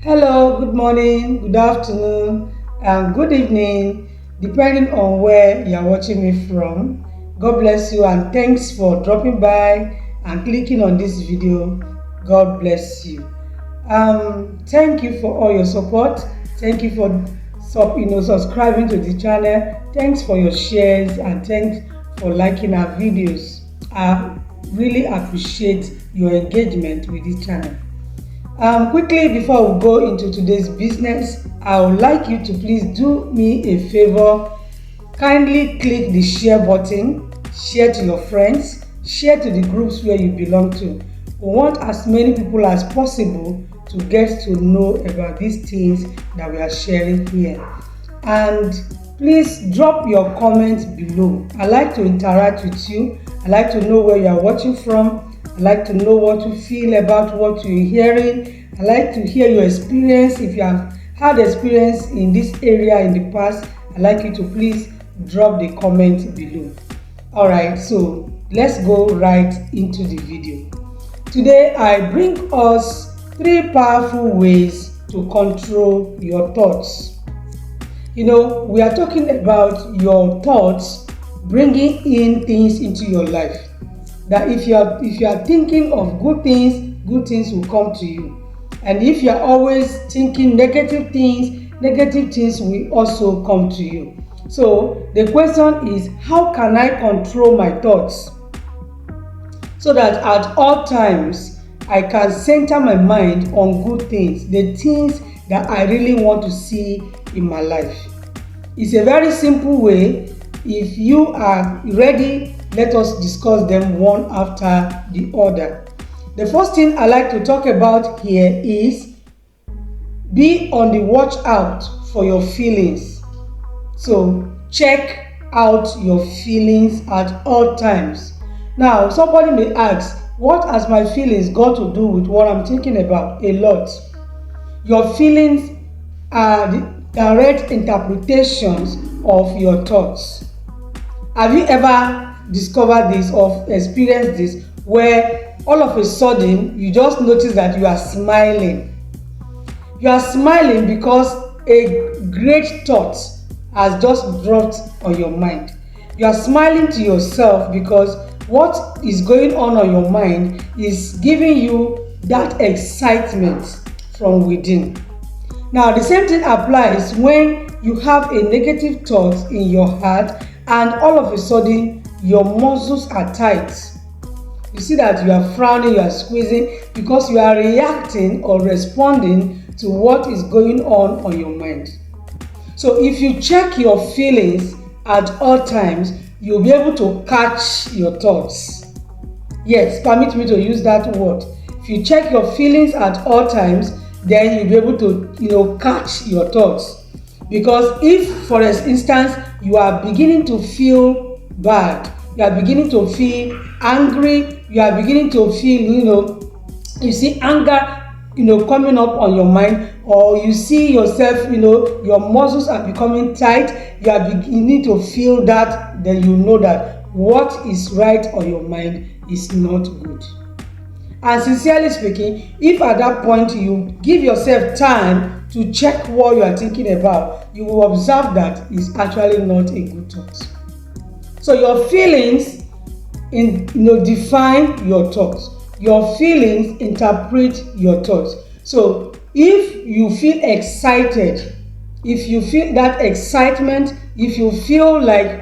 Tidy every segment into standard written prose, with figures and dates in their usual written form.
Hello, good morning, good afternoon, and good evening, depending on where you are watching me from. God bless you and thanks for dropping by and clicking on this video. God bless you. Thank you for all your support. Thank you for subscribing to the channel. Thanks for your shares and thanks for liking our videos. I really appreciate your engagement with this channel. Quickly before we go into today's business, I would like you to please do me a favor. Kindly click the share button, share to your friends, share to the groups where you belong to. We want as many people as possible to get to know about these things that we are sharing here. And please drop your comments below. I like to interact with you. I like to know where you are watching from. I like to know what you feel about what you're hearing. I like to hear your experience. If you have had experience in this area in the past, I'd like you to please drop the comment below. Alright, so let's go right into the video. Today I bring us 3 powerful ways to control your thoughts. We are talking about your thoughts bringing in things into your life. That if you are thinking of good things will come to you. And if you are always thinking negative things will also come to you. So the question is, how can I control my thoughts so that at all times I can center my mind on good things, the things that I really want to see in my life? It's a very simple way. If you are ready, let us discuss them one after the other. The first thing I like to talk about here is be on the watch out for your feelings. So check out your feelings at all times. Now, somebody may ask, what has my feelings got to do with what I'm thinking about? A lot. Your feelings are the direct interpretations of your thoughts. Have you ever discovered this or experienced this, where all of a sudden you just notice that you are smiling? You are smiling because a great thought has just dropped on your mind. You are smiling to yourself because what is going on your mind is giving you that excitement from within. Now, the same thing applies when you have a negative thought in your heart and all of a sudden your muscles are tight. You see that you are frowning, you are squeezing because you are reacting or responding to what is going on your mind. So if you check your feelings at all times, you'll be able to catch your thoughts. Yes, permit me to use that word. If you check your feelings at all times, then you'll be able to catch your thoughts. Because if, for instance, you are beginning to feel bad, you are beginning to feel angry, you are beginning to feel, you see anger, coming up on your mind, or you see yourself, your muscles are becoming tight, you are beginning to feel that, then you know that what is right on your mind is not good. And sincerely speaking, if at that point you give yourself time to check what you are thinking about, you will observe that it's actually not a good thought. So your feelings define your thoughts. Your feelings interpret your thoughts. So if you feel excited, if you feel that excitement, if you feel like,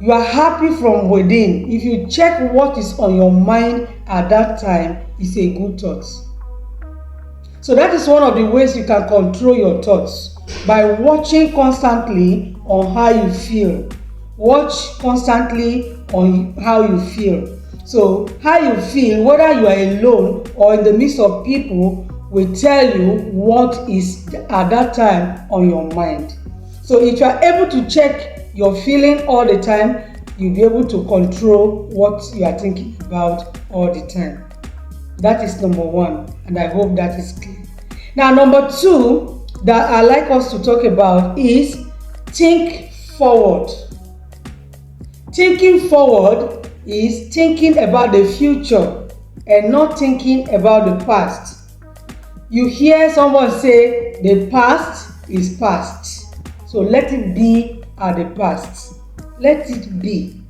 you are happy from within, if you check what is on your mind at that time, it's a good thought. So that is one of the ways you can control your thoughts, by watching constantly on how you feel. Watch constantly on how you feel. So how you feel, whether you are alone or in the midst of people, will tell you what is at that time on your mind. So if you are able to check your feeling all the time, you'll be able to control what you are thinking about all the time. That is number 1, and I hope that is clear. Now, number 2 that I like us to talk about is think forward. Thinking forward is thinking about the future and not thinking about the past. You hear someone say the past is past, so let it be at the past. Let it be.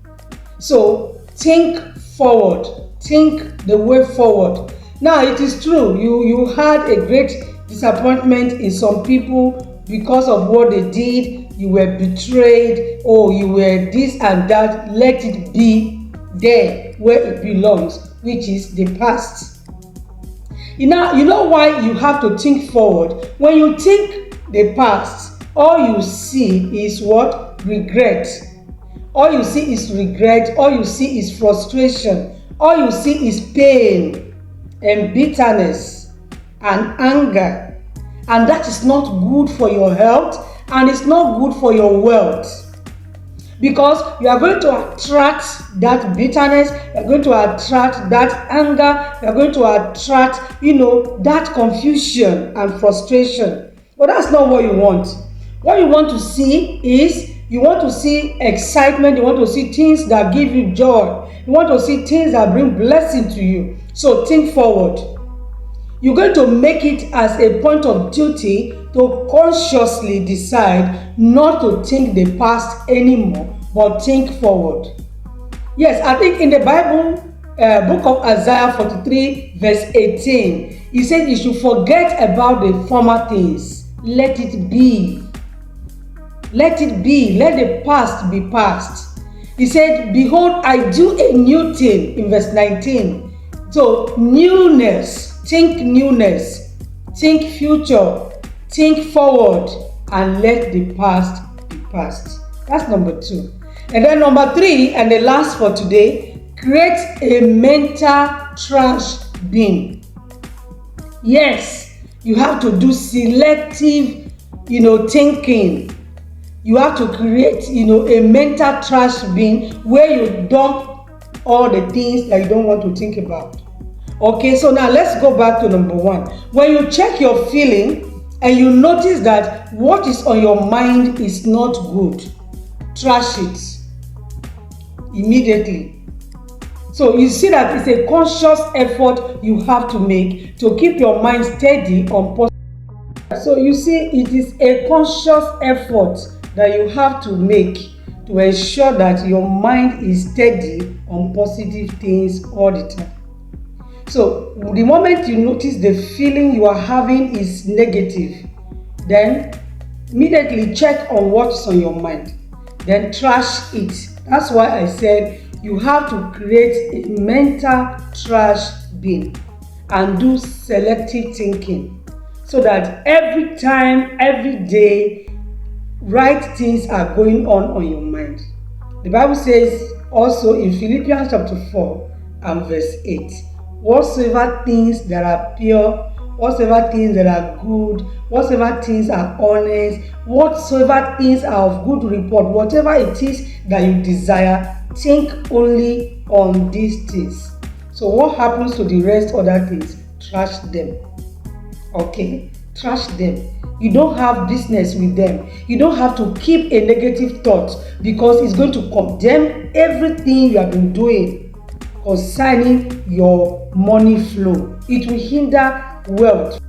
So think forward, think the way forward. Now it is true, you had a great disappointment in some people because of what they did. You were betrayed, or you were this and that. Let it be there where it belongs, which is the past. You know why you have to think forward? When you think the past, all you see is what? Regret. All you see is regret. All you see is frustration. All you see is pain and bitterness and anger. And that is not good for your health, and it's not good for your wealth. Because you are going to attract that bitterness, you are going to attract that anger, you are going to attract, that confusion and frustration. But that's not what you want. What you want to see is, you want to see excitement, you want to see things that give you joy, you want to see things that bring blessing to you. So think forward. You're going to make it as a point of duty to consciously decide not to think the past anymore, but think forward. Yes, I think in the Bible, book of Isaiah 43 verse 18, he said you should forget about the former things. Let it be. Let it be. Let the past be past. He said, behold, I do a new thing in verse 19. So newness. Think newness, think future, think forward, and let the past be past. That's number 2. And then number 3, and the last for today, create a mental trash bin. Yes, you have to do selective, thinking. You have to create, a mental trash bin where you dump all the things that you don't want to think about. Okay, so now let's go back to number 1. When you check your feeling and you notice that what is on your mind is not good, trash it immediately. So you see that it's a conscious effort you have to make to keep your mind steady on positive. So you see, it is a conscious effort that you have to make to ensure that your mind is steady on positive things all the time. So the moment you notice the feeling you are having is negative, then immediately check on what's on your mind. Then trash it. That's why I said you have to create a mental trash bin and do selective thinking, so that every time, every day, right things are going on your mind. The Bible says also in Philippians chapter 4 and verse 8, whatsoever things that are pure, whatsoever things that are good, whatsoever things are honest, whatsoever things are of good report, whatever it is that you desire, think only on these things. So what happens to the rest other things? Trash them. Okay? Trash them. You don't have business with them. You don't have to keep a negative thought, because it's going to condemn everything you have been doing concerning your money flow. It will hinder wealth.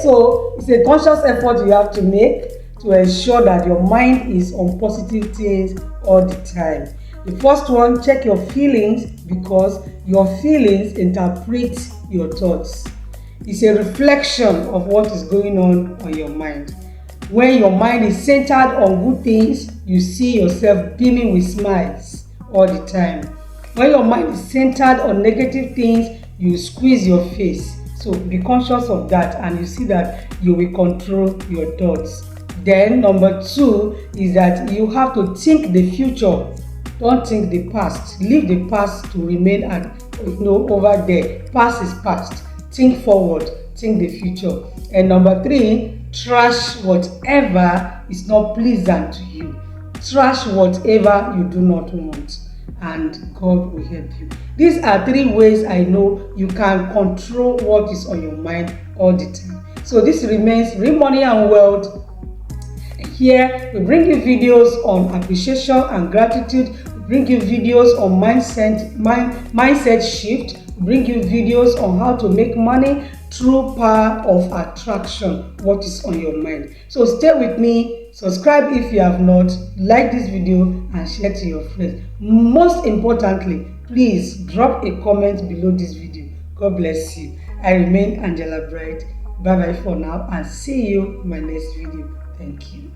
So it's a conscious effort you have to make to ensure that your mind is on positive things all the time. The first one, check your feelings, because your feelings interpret your thoughts. It's a reflection of what is going on your mind. When your mind is centered on good things, you see yourself beaming with smiles all the time. When your mind is centered on negative things, you squeeze your face. So be conscious of that, and you see that you will control your thoughts. Then number 2 is that you have to think the future. Don't think the past. Leave the past to remain over there. Past is past. Think forward. Think the future. And number 3, trash whatever is not pleasant to you. Trash whatever you do not want, and God will help you. These are 3 ways I know you can control what is on your mind all the time. So this remains Real Money and Wealth. Here we bring you videos on appreciation and gratitude. We bring you videos on mindset shift. We bring you videos on how to make money. through power of attraction what is on your mind. So stay with me, subscribe if you have not, like this video and share to your friends. Most importantly, please drop a comment below this video. God bless you. I remain Angela Bright. Bye bye for now and see you in my next video. Thank you.